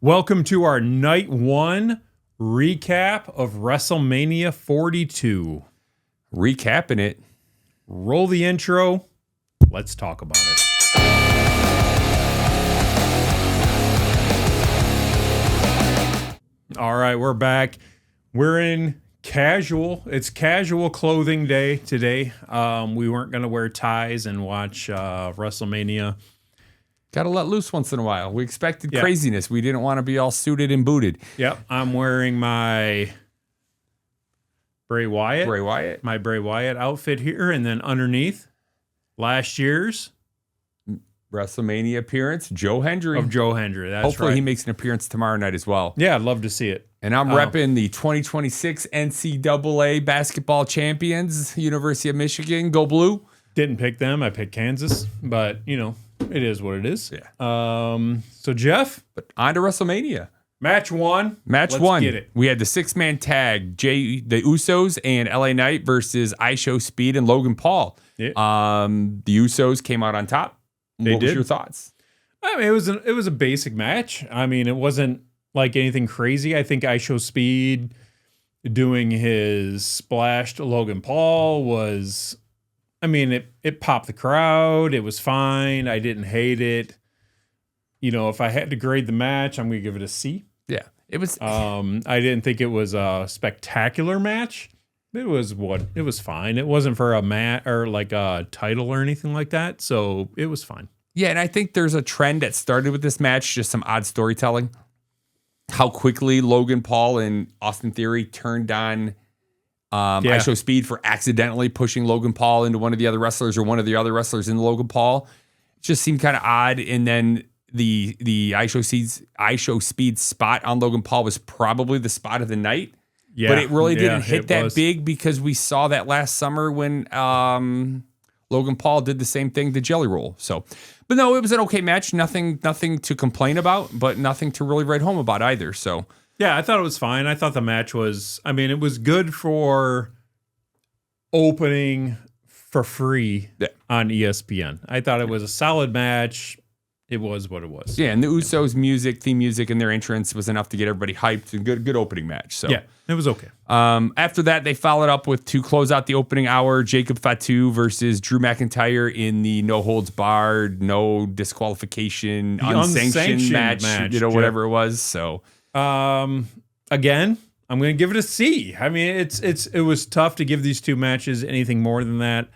Welcome to our night one recap of WrestleMania 42. Recapping it. Roll the intro. Let's talk about it. All right, we're back. We're in casual. It's casual clothing day today. We weren't going to wear ties and watch WrestleMania. Got to let loose once in a while. We expected craziness. We didn't want to be all suited and booted. Yep, I'm wearing my Bray Wyatt. My Bray Wyatt outfit here, and then underneath, last year's WrestleMania appearance, Joe Hendry. Of Joe Hendry, that's Hopefully right. he makes an appearance tomorrow night as well. Yeah, I'd love to see it. And I'm repping the 2026 NCAA basketball champions, University of Michigan. Go Blue. Didn't pick them. I picked Kansas, but, you know, it is what it is. Yeah. So, Jeff. But on to WrestleMania. Match one. Let's get it. We had the six-man tag, the Usos and LA Knight versus iShowSpeed and Logan Paul. Yeah. The Usos came out on top. What was your thoughts? I mean, it was a basic match. I mean, it wasn't like anything crazy. I think iShowSpeed doing his splash to Logan Paul was, I mean, it popped the crowd. It was fine. I didn't hate it. You know, if I had to grade the match, I'm going to give it a C. Yeah, it was. I didn't think it was a spectacular match. It was fine. It wasn't for a mat or like a title or anything like that. So it was fine. Yeah, and I think there's a trend that started with this match, just some odd storytelling. How quickly Logan Paul and Austin Theory turned on iShowSpeed for accidentally pushing Logan Paul into one of the other wrestlers or one of the other wrestlers into Logan Paul. It just seemed kind of odd. And then the iShowSpeed spot on Logan Paul was probably the spot of the night. Yeah, but it really didn't hit that big because we saw that last summer when Logan Paul did the same thing to Jelly Roll. So, but no, it was an okay match. Nothing to complain about, but nothing to really write home about either. So, yeah, I thought it was fine. I thought the match was, I mean, it was good for opening for free on ESPN. I thought it was a solid match. It was what it was. Yeah, and the Usos' theme music, and their entrance was enough to get everybody hyped. And good opening match. So yeah, it was okay. After that, they followed up to close out the opening hour, Jacob Fatu versus Drew McIntyre in the no holds barred, no disqualification, unsanctioned match, whatever it was. So again, I'm going to give it a C. I mean, it was tough to give these two matches anything more than that.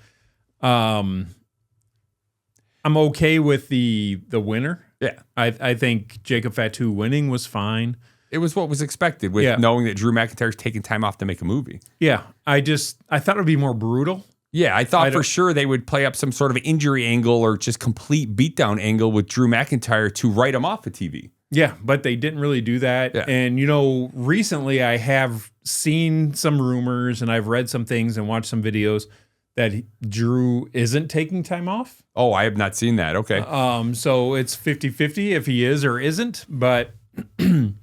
I'm okay with the winner. Yeah. I think Jacob Fatu winning was fine. It was what was expected with knowing that Drew McIntyre's taking time off to make a movie. Yeah. I thought it would be more brutal. Yeah, I thought for sure they would play up some sort of injury angle or just complete beatdown angle with Drew McIntyre to write him off of TV. Yeah, but they didn't really do that. Yeah. And, you know, recently I have seen some rumors and I've read some things and watched some videos that Drew isn't taking time off. Oh, I have not seen that. Okay. So it's 50-50 if he is or isn't, but I'm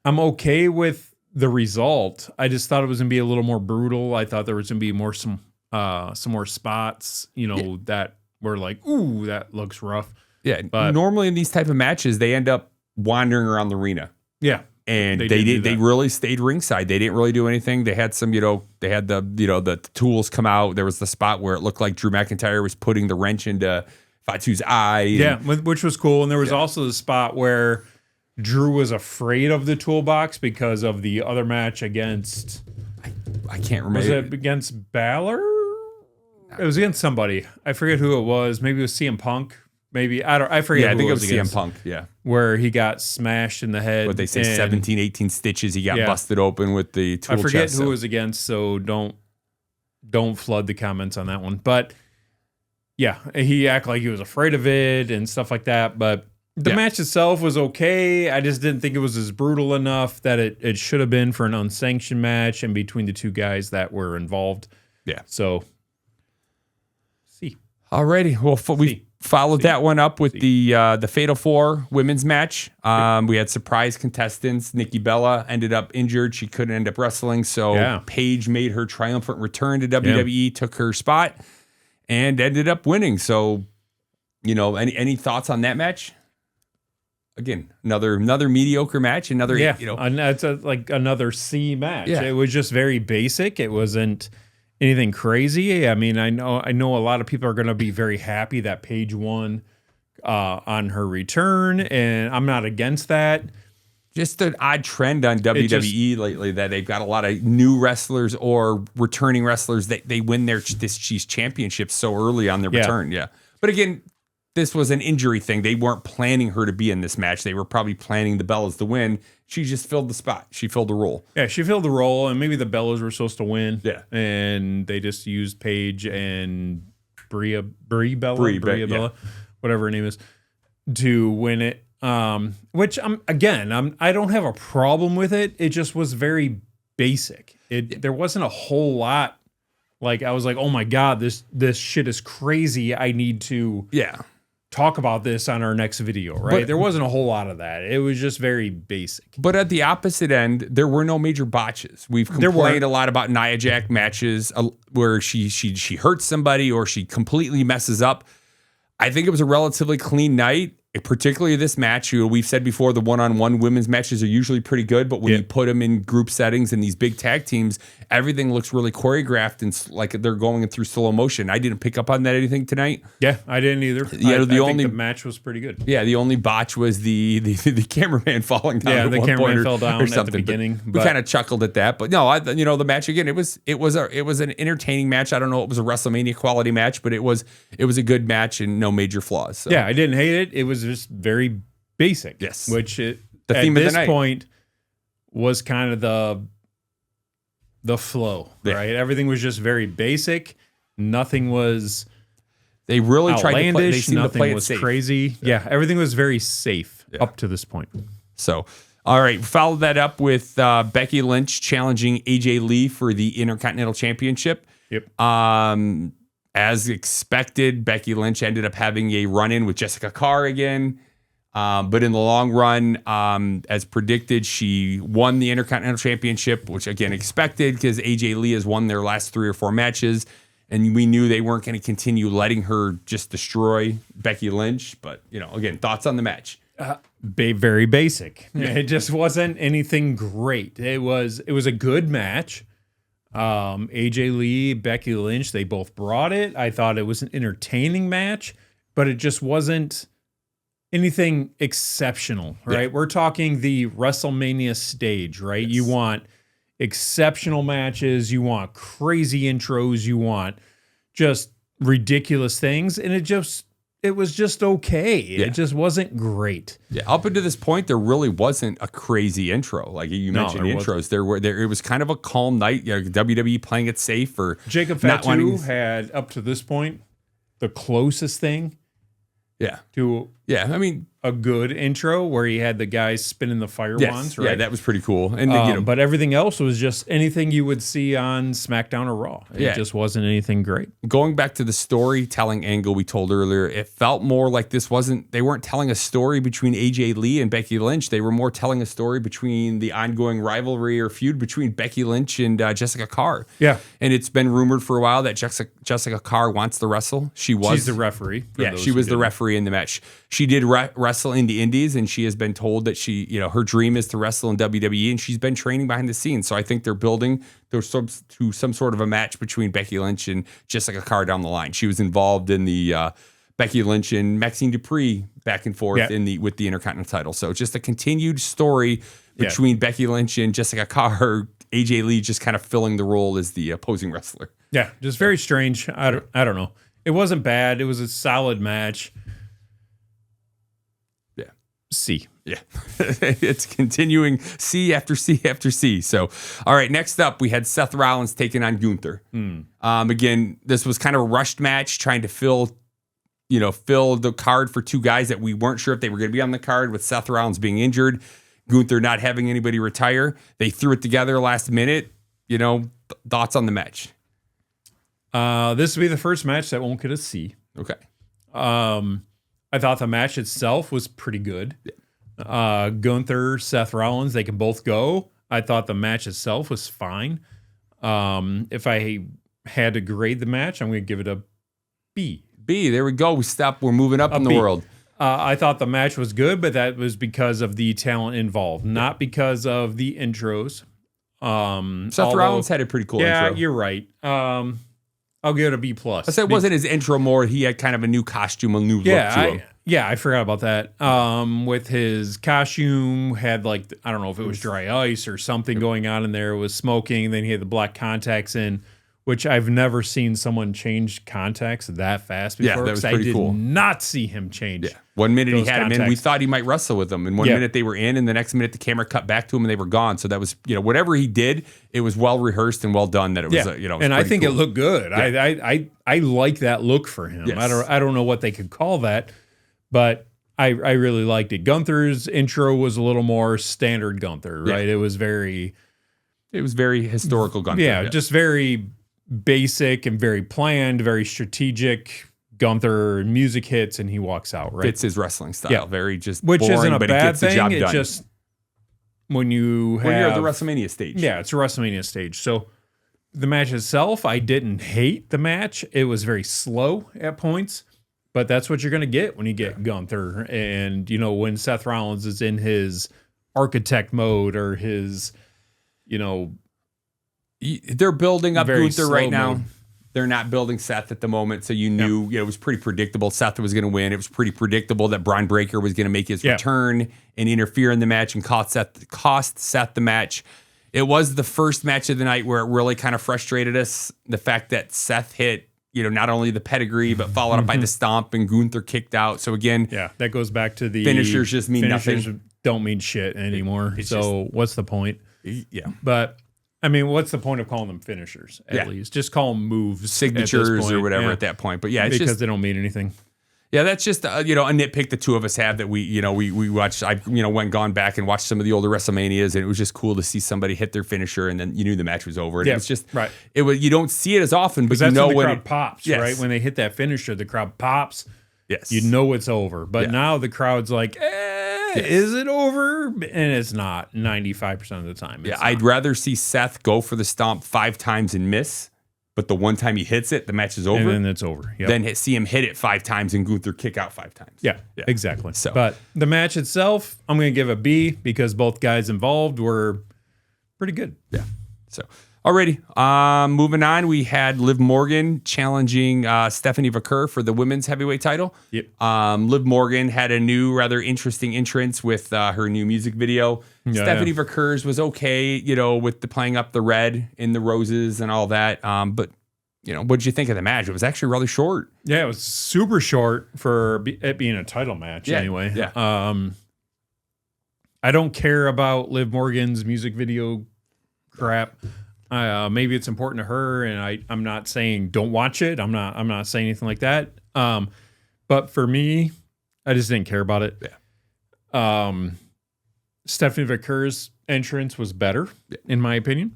okay with the result. I just thought it was going to be a little more brutal. I thought there was going to be some more spots, that were like, ooh, that looks rough. Yeah. But normally in these type of matches, they end up wandering around the arena. Yeah. And they really stayed ringside. They didn't really do anything. They had some, they had the tools come out. There was the spot where it looked like Drew McIntyre was putting the wrench into Fatu's eye. Yeah, which was cool. And there was also the spot where Drew was afraid of the toolbox because of the other match against, I can't remember. Was it against Balor? It was against somebody. I forget who it was. Maybe it was CM Punk. Maybe I forget. Yeah, I think it was against. CM Punk. Yeah, where he got smashed in the head. What they say, 17, 18 stitches. He got busted open with the tool chest. I forget who it was against, so don't flood the comments on that one. But yeah, he acted like he was afraid of it and stuff like that. But the match itself was okay. I just didn't think it was as brutal enough that it should have been for an unsanctioned match and between the two guys that were involved. Yeah. So, C. Alrighty. Well, we followed that one up with the Fatal 4 women's match. We had surprise contestants. Nikki Bella ended up injured. She couldn't end up wrestling. So Paige made her triumphant return to WWE, took her spot, and ended up winning. So, any thoughts on that match? again, another mediocre match. Another, and that's like another C match. Yeah. It was just very basic. It wasn't anything crazy. I mean, I know a lot of people are going to be very happy that Paige won on her return, and I'm not against that. Just an odd trend on WWE lately that they've got a lot of new wrestlers or returning wrestlers that they win these championships so early on their return. Yeah. But again, this was an injury thing. They weren't planning her to be in this match. They were probably planning the Bellas to win. She just filled the spot. She filled the role. Yeah, she filled the role, and maybe the Bellas were supposed to win. Yeah. And they just used Paige and Bria Bella, whatever her name is, to win it. Which I don't have a problem with it. It just was very basic. There wasn't a whole lot. Like, I was like, oh my God, this shit is crazy. I need to talk about this on our next video, right? But there wasn't a whole lot of that. It was just very basic. But at the opposite end, there were no major botches. We've complained a lot about Nia Jax matches where she hurts somebody or she completely messes up. I think it was a relatively clean night. Particularly this match, we've said before, the one-on-one women's matches are usually pretty good, but when you put them in group settings and these big tag teams, everything looks really choreographed and like they're going through slow motion. I didn't pick up on that anything tonight. Yeah, I didn't either. I think the match was pretty good. Yeah, the only botch was the cameraman falling down. Yeah, the cameraman fell down at the beginning. We kind of chuckled at that, but no, the match again, it was an entertaining match. I don't know, it was a WrestleMania quality match, but it was a good match and no major flaws. So. Yeah, I didn't hate it. It was just very basic. Yes. Which the theme at of the this night. point was kind of the flow, right? Everything was just very basic. Nothing was they really outlandish. tried to play, they seemed Nothing to play was it safe. crazy. Yeah, everything was very safe up to this point. So, all right, followed that up with Becky Lynch challenging AJ Lee for the Intercontinental Championship. Yep. As expected, Becky Lynch ended up having a run-in with Jessica Carr again. But in the long run, as predicted, she won the Intercontinental Championship, which again expected because AJ Lee has won their last 3 or 4 matches. And we knew they weren't going to continue letting her just destroy Becky Lynch. But, again, thoughts on the match? Very basic. It just wasn't anything great. It was a good match. AJ Lee, Becky Lynch, they both brought it. I thought it was an entertaining match, but it just wasn't anything exceptional, right? Yeah. We're talking the WrestleMania stage, right? Yes. You want exceptional matches, you want crazy intros, you want just ridiculous things, and it was just okay. Yeah. It just wasn't great. Yeah, up until this point, there really wasn't a crazy intro. Like you mentioned, intros. It was kind of a calm night. WWE playing it safe. Or Jacob Fatu had up to this point the closest thing. Yeah. I mean, a good intro where he had the guys spinning the fire wands, right? Yeah, that was pretty cool. And but everything else was just anything you would see on SmackDown or Raw. It just wasn't anything great. Going back to the storytelling angle we told earlier, it felt more like they weren't telling a story between AJ Lee and Becky Lynch. They were more telling a story between the ongoing rivalry or feud between Becky Lynch and Jessica Carr. Yeah. And it's been rumored for a while that Jessica Carr wants to wrestle. She's the referee. She was the referee in the match. She did wrestle in the Indies, and she has been told that her dream is to wrestle in WWE, and she's been training behind the scenes. So I think they're building to some sort of a match between Becky Lynch and Jessica Carr down the line. She was involved in the Becky Lynch and Maxine Dupree back and forth with the Intercontinental title. So just a continued story between Becky Lynch and Jessica Carr. AJ Lee just kind of filling the role as the opposing wrestler. Yeah, just very strange. I don't know. It wasn't bad. It was a solid match. C. Yeah. It's continuing C after C after C. So, all right, next up, we had Seth Rollins taking on Gunther. Again, this was kind of a rushed match, trying to fill the card for 2 guys that we weren't sure if they were going to be on the card, with Seth Rollins being injured, Gunther not having anybody retire. They threw it together last minute. Thoughts on the match? This will be the first match that won't get a C. Okay. I thought the match itself was pretty good. Yeah. Gunther, Seth Rollins, they can both go. I thought the match itself was fine. If I had to grade the match, I'm going to give it a B. B, there we go. We're moving up in the world. I thought the match was good, but that was because of the talent involved, not because of the intros. Seth Rollins had a pretty cool intro. Yeah, you're right. I'll give it a B+. I said it wasn't his intro more. He had kind of a new costume, a new look to him. Yeah, I forgot about that. With his costume, had like, I don't know if it was dry ice or something going on in there. It was smoking. Then he had the black contacts in, which I've never seen someone change contacts that fast before. Yeah, that was pretty cool. I did not see him change. Yeah. 1 minute he had contacts. him in. We thought he might wrestle with them. And 1 minute they were in, and the next minute the camera cut back to him and they were gone. So that was, whatever he did, it was well rehearsed and well done. That it was, and I think cool. it looked good. Yeah. I like that look for him. Yes. I don't know what they could call that, but I really liked it. Gunther's intro was a little more standard Gunther, right? Yeah. It was very historical Gunther. Yeah, just very basic and very planned, very strategic. Gunther music hits and he walks out, right? Fits his wrestling style. Yeah. Very just which boring, isn't a but bad it gets the job thing. It done. just when you're at the WrestleMania stage. Yeah, it's a WrestleMania stage. So the match itself, I didn't hate the match. It was very slow at points, but that's what you're going to get when you get Gunther. And, when Seth Rollins is in his architect mode or his, they're building up Gunther right now. Mode. They're not building Seth at the moment, so you knew it was pretty predictable Seth was going to win. It was pretty predictable that Braun Breaker was going to make his return and interfere in the match and cost Seth the match. It was the first match of the night where it really kind of frustrated us. The fact that Seth hit, not only the pedigree, but followed up by the stomp and Gunther kicked out. So again, that goes back to the finishers just mean finishers nothing. Don't mean shit anymore. What's the point? Yeah. But I mean, what's the point of calling them finishers? At least just call them moves, signatures, or whatever at that point. But it's because just, they don't mean anything. Yeah, that's just a nitpick the two of us have that we watched. I gone back and watched some of the older WrestleManias, and it was just cool to see somebody hit their finisher, and then you knew the match was over. And it was just right. It was you don't see it as often, but that's when the when crowd pops, right? When they hit that finisher, the crowd pops. Yes, you know it's over. But now the crowd's like, is it over? And it's not 95% of the time. I'd rather see Seth go for the stomp 5 times and miss, but the one time he hits it, the match is over. And then it's over. Yep. Then see him hit it 5 times and Gunther kick out 5 times. Yeah, exactly. So, but the match itself, I'm going to give a B because both guys involved were pretty good. Yeah. So, alrighty. Moving on, we had Liv Morgan challenging Stephanie Vaquer for the women's heavyweight title. Yep. Liv Morgan had a new, rather interesting entrance with her new music video. Stephanie Vaquer's was okay, with the playing up the red in the roses and all that. But what did you think of the match? It was actually rather short. Yeah, it was super short for it being a title match. Anyway. Yeah. I don't care about Liv Morgan's music video crap. Maybe it's important to her, and I'm not saying don't watch it. I'm not saying anything like that. But for me, I just didn't care about it. Yeah. Stephanie Vaquer's entrance was better, in my opinion.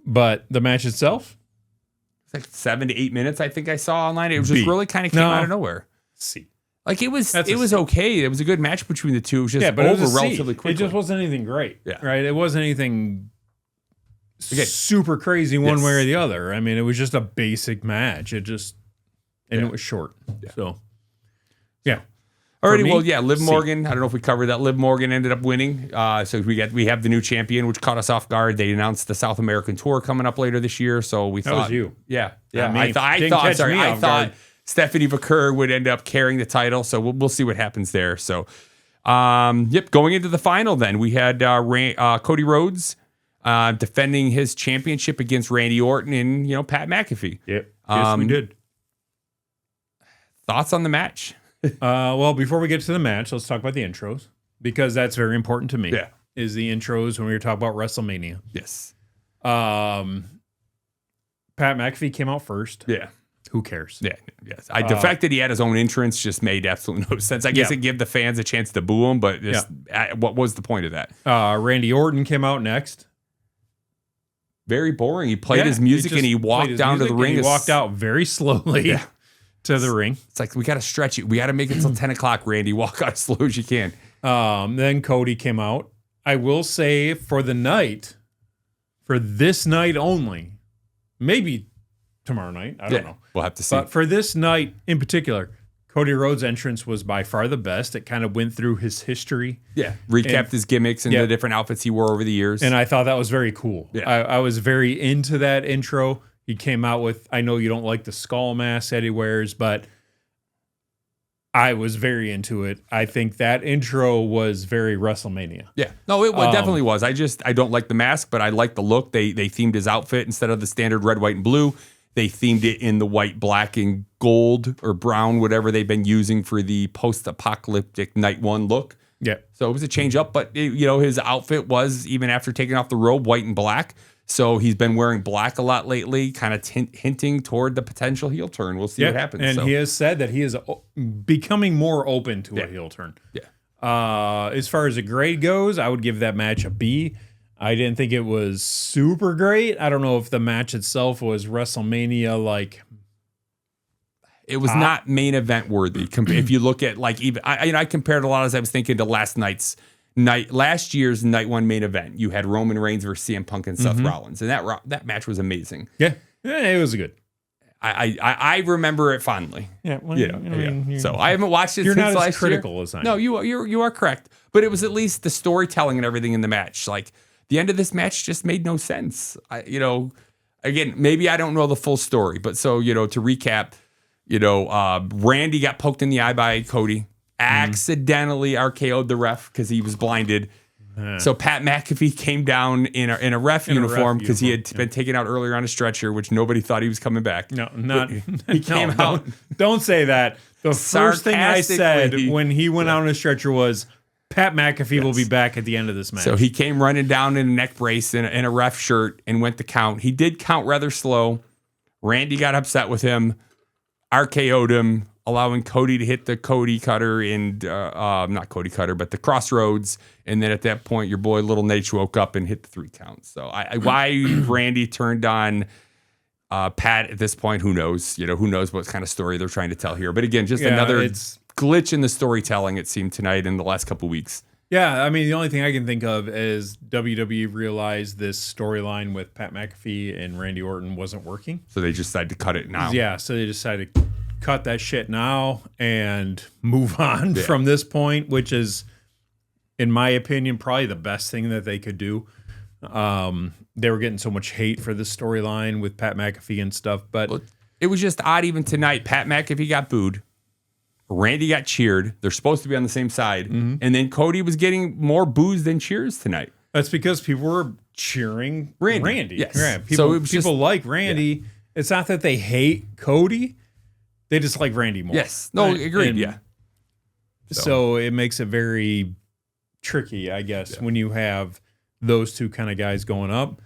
But the match itself, it's like 7 to 8 minutes. I think I saw online. It was just really kind of came out of nowhere. C. Like it was okay. It was a good match between the two. It was just over relatively quickly. It just wasn't anything great. Yeah. Right. It wasn't anything super crazy one way or the other. I mean, it was just a basic match. It was short. Yeah. So, yeah. Alrighty, Liv Morgan. I don't know if we covered that. Liv Morgan ended up winning. So we have the new champion, which caught us off guard. They announced the South American tour coming up later this year. So we thought that was you. Yeah. I thought Stephanie Vaquer would end up carrying the title. So we'll see what happens there. So, going into the final, then we had Cody Rhodes defending his championship against Randy Orton and Pat McAfee. Yep. Yes, we did. Thoughts on the match? Well, before we get to the match, let's talk about the intros because that's very important to me. Yeah. Is the intros when we were talking about WrestleMania. Yes. Pat McAfee came out first. Yeah. Who cares? Yeah. Yes. The fact that he had his own entrance just made absolutely no sense. I guess it gave the fans a chance to boo him, but what was the point of that? Randy Orton came out next. Very boring. He played his music and he walked down to the ring. He walked out very slowly to the ring. It's like, we got to stretch it. We got to make it until 10 o'clock, Randy. Walk out as slow as you can. Then Cody came out. I will say for this night only, maybe tomorrow night. I don't know. We'll have to see. But for this night in particular, Cody Rhodes' entrance was by far the best. It kind of went through his history. Yeah. Recapped his gimmicks and the different outfits he wore over the years. And I thought that was very cool. Yeah. I was very into that intro. He came out with, I know you don't like the skull mask that he wears, but I was very into it. I think that intro was very WrestleMania. Yeah. No, it definitely was. I don't like the mask, but I like the look. They themed his outfit instead of the standard red, white, and blue. They themed it in the white, black, and gold or brown, whatever they've been using for the post-apocalyptic Night One look. Yeah. So it was a change up, but his outfit was, even after taking off the robe, white and black. So he's been wearing black a lot lately, kind of hinting toward the potential heel turn. We'll see what happens. And he has said that he is becoming more open to a heel turn. Yeah. As far as a grade goes, I would give that match a B. I didn't think it was super great. I don't know if the match itself was WrestleMania like. It was not main event worthy. If you look at I compared a lot as I was thinking to last year's Night One main event. You had Roman Reigns versus CM Punk and Seth Rollins, and that match was amazing. Yeah, it was good. I remember it fondly. Yeah, well, So I haven't watched it. You're since not as last critical year. as I am. No, you are correct. But it was at least the storytelling and everything in the match. Like the end of this match just made no sense. Again, maybe I don't know the full story, but so to recap, Randy got poked in the eye by Cody. Accidentally RKO'd the ref because he was blinded. So Pat McAfee came down in a ref uniform because he had been taken out earlier on a stretcher, which nobody thought he was coming back. No, not he came out. Don't say that. The first thing I said when he went out on a stretcher was Pat McAfee will be back at the end of this match. So he came running down in a neck brace in a ref shirt and went to count. He did count rather slow. Randy got upset with him, RKO'd him, allowing Cody to hit the Cody cutter and not Cody cutter, but the crossroads. And then at that point, your boy Little Nate woke up and hit the 3 count. So why Randy turned on Pat at this point, who knows? Who knows what kind of story they're trying to tell here. But again, just another glitch in the storytelling, it seemed tonight in the last couple of weeks. Yeah, I mean, the only thing I can think of is WWE realized this storyline with Pat McAfee and Randy Orton wasn't working. So they just decided to cut it now. Yeah, so they decided to cut that shit now and move on from this point, which is, in my opinion, probably the best thing that they could do. They were getting so much hate for this storyline with Pat McAfee and stuff, but it was just odd even tonight. Pat McAfee got booed. Randy got cheered. They're supposed to be on the same side. And then Cody was getting more boos than cheers tonight. That's because people were cheering Randy. Yes. Yeah, people like Randy. Yeah. It's not that they hate Cody. They just like Randy more. Yes. No, agreed. Yeah. So it makes it very tricky, I guess, when you have those two kind of guys going up.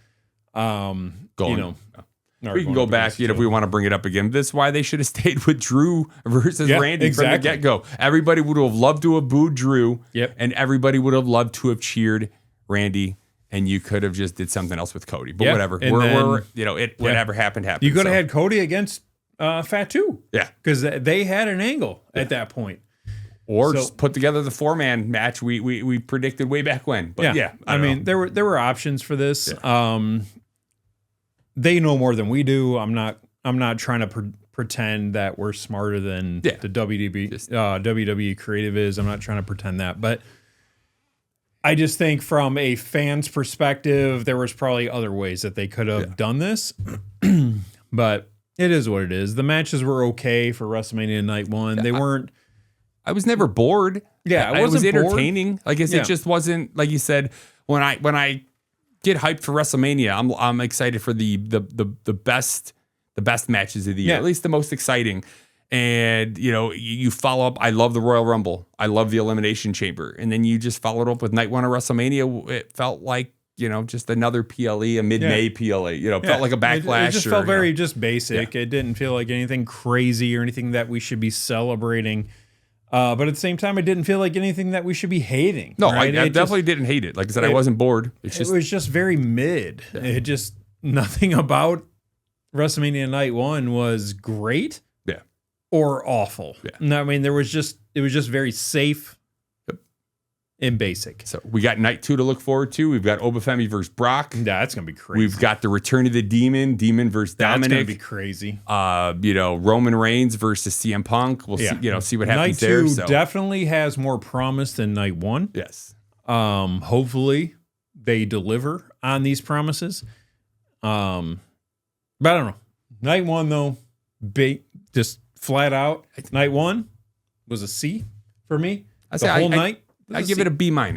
We can go back, if we want to bring it up again. This is why they should have stayed with Drew versus Randy from the get-go. Everybody would have loved to have booed Drew, and everybody would have loved to have cheered Randy, and you could have just did something else with Cody. But whatever. Whatever happened. You could have had Cody against Fatu. Yeah. Because they had an angle at that point. Or just put together the 4-man match we predicted way back when. But I mean, there were options for this. Yeah. They know more than we do. I'm not trying to pretend that we're smarter than the WWE creative is. I'm not trying to pretend that, but I just think from a fan's perspective, there was probably other ways that they could have done this, but it is what it is. The matches were okay for WrestleMania Night 1. They weren't. I was never bored. Yeah, it was entertaining. I guess it just wasn't, like you said, when I get hyped for WrestleMania, I'm excited for the best matches of the year, at least the most exciting. And you follow up. I love the Royal Rumble. I love the Elimination Chamber. And then you just followed up with Night 1 of WrestleMania. It felt like just another PLE, a mid-May PLE. Felt like a backlash. It just felt very just basic. It didn't feel like anything crazy or anything that we should be celebrating. But at the same time, it didn't feel like anything that we should be hating. No, right? I definitely didn't hate it. Like I said, I wasn't bored. It was just very mid. Yeah. It just, nothing about WrestleMania Night 1 was great or awful. Yeah. No, I mean, it was just very safe and basic. So we got night 2 to look forward to. We've got Obafemi versus Brock. Yeah, that's gonna be crazy. We've got the return of the Demon versus Dominic. That's gonna be crazy. Roman Reigns versus CM Punk. We'll see what happens night there. Night 2 So. definitely has more promise than night 1. Yes. Hopefully they deliver on these promises. But I don't know. Night 1 though, just flat out. Night 1 was a C for me. Night. I give it a B-. Yeah,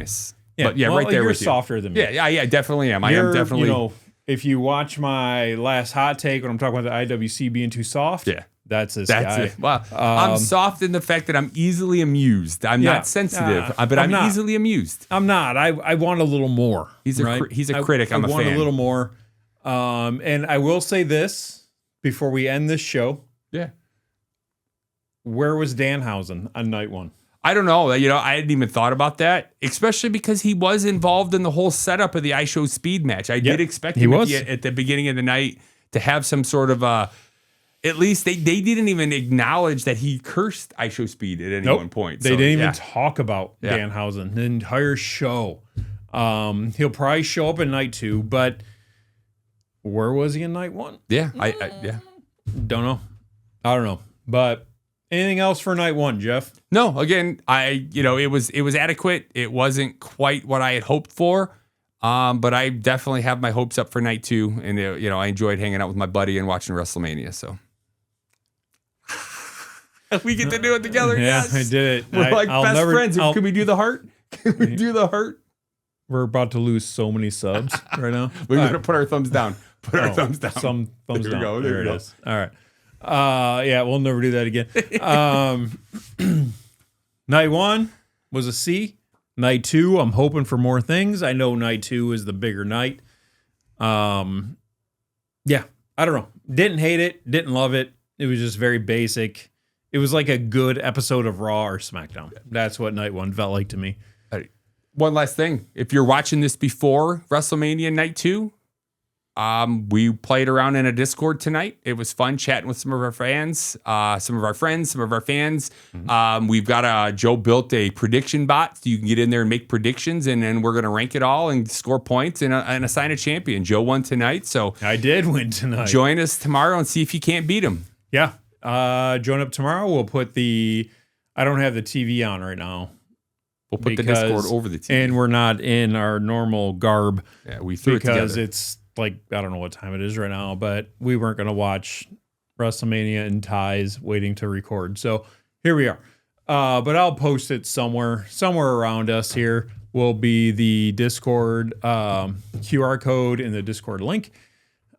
but well, right there you're with you. softer than me. Yeah, definitely am. I am definitely. If you watch my last hot take when I'm talking about the IWC being too soft, that's this guy. It. Well, I'm soft in the fact that I'm easily amused. I'm not sensitive, but I'm easily amused. I'm not. I want a little more. He's a critic. I'm a fan. I want a little more. And I will say this before we end this show. Yeah. Where was Danhausen on night 1? I don't know. I hadn't even thought about that, especially because he was involved in the whole setup of the iShowSpeed match. I did expect him at the beginning of the night to have some sort of at least they didn't even acknowledge that he cursed iShowSpeed at any one point. They didn't even talk about Danhausen the entire show. He'll probably show up in night 2, but where was he in night 1? Yeah, don't know. I don't know, but. Anything else for night 1, Jeff? No, again, it was adequate. It wasn't quite what I had hoped for, but I definitely have my hopes up for night 2, and I enjoyed hanging out with my buddy and watching WrestleMania. So we get to do it together. Yeah, yes. I did it. We're like best friends. Can we do the heart? Can we do the heart? We're about to lose so many subs right now. We're gonna put our thumbs down. Put our thumbs down. Some thumbs down. Go. There it is. All right. We'll never do that again. Night 1 was a C. Night 2, I'm hoping for more things. I know night 2 is the bigger night. I don't know. Didn't hate it. Didn't love it. It was just very basic. It was like a good episode of Raw or SmackDown. That's what night 1 felt like to me. One last thing. If you're watching this before WrestleMania night 2, we played around in a Discord tonight. It was fun chatting with some of our fans, some of our friends, some of our fans. Mm-hmm. We've got Joe built a prediction bot, so you can get in there and make predictions, and then we're going to rank it all and score points and assign a champion. Joe won tonight, so I did win tonight. Join us tomorrow and see if you can't beat him. Yeah, join up tomorrow. We'll put I don't have the TV on right now. We'll put the Discord over the TV, and we're not in our normal garb. Yeah, we threw it together because it's. Like, I don't know what time it is right now, but we weren't going to watch WrestleMania in ties waiting to record. So here we are. But I'll post it somewhere around us here will be the Discord QR code and the Discord link.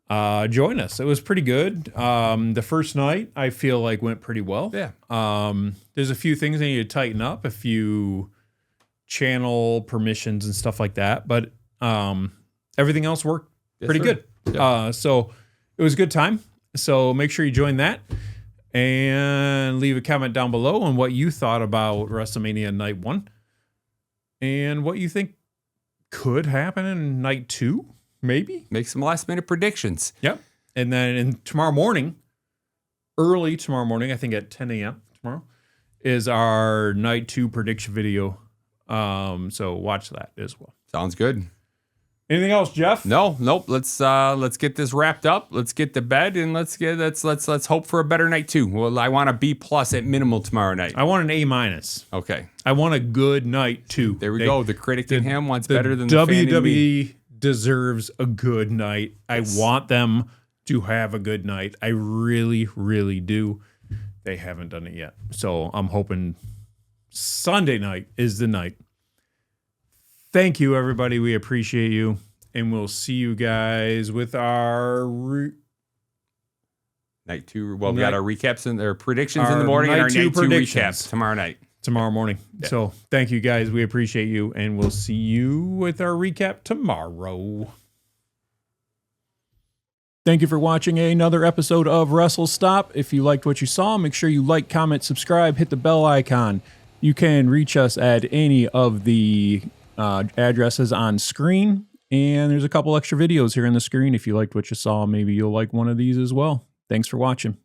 Join us. It was pretty good. The first night I feel like went pretty well. Yeah. There's a few things I need to tighten up, a few channel permissions and stuff like that, but everything else worked pretty good. Yep. So it was a good time. So make sure you join that and leave a comment down below on what you thought about WrestleMania night 1 and what you think could happen in night 2, maybe. Make some last minute predictions. Yep. And then tomorrow morning, early tomorrow morning, I think at 10 a.m. tomorrow, is our night 2 prediction video. So watch that as well. Sounds good. Anything else, Jeff? Nope. Let's get this wrapped up. Let's get to bed and let's hope for a better night 2. Well, I want a B+ at minimal tomorrow night. I want an A-. Okay. I want a good night 2. There we go. The critic in him wants better than the fan in me. WWE deserves a good night. Yes. I want them to have a good night. I really, really do. They haven't done it yet. So I'm hoping Sunday night is the night. Thank you, everybody. We appreciate you. And we'll see you guys with our night 2. Well, we got our recaps and our predictions in the morning and our night 2 recaps tomorrow night. Tomorrow morning. Yeah. So thank you, guys. We appreciate you. And we'll see you with our recap tomorrow. Thank you for watching another episode of Wrestle Stop. If you liked what you saw, make sure you like, comment, subscribe, hit the bell icon. You can reach us at any of the addresses on screen, and there's a couple extra videos here on the screen. If you liked what you saw, maybe you'll like one of these as well. Thanks for watching.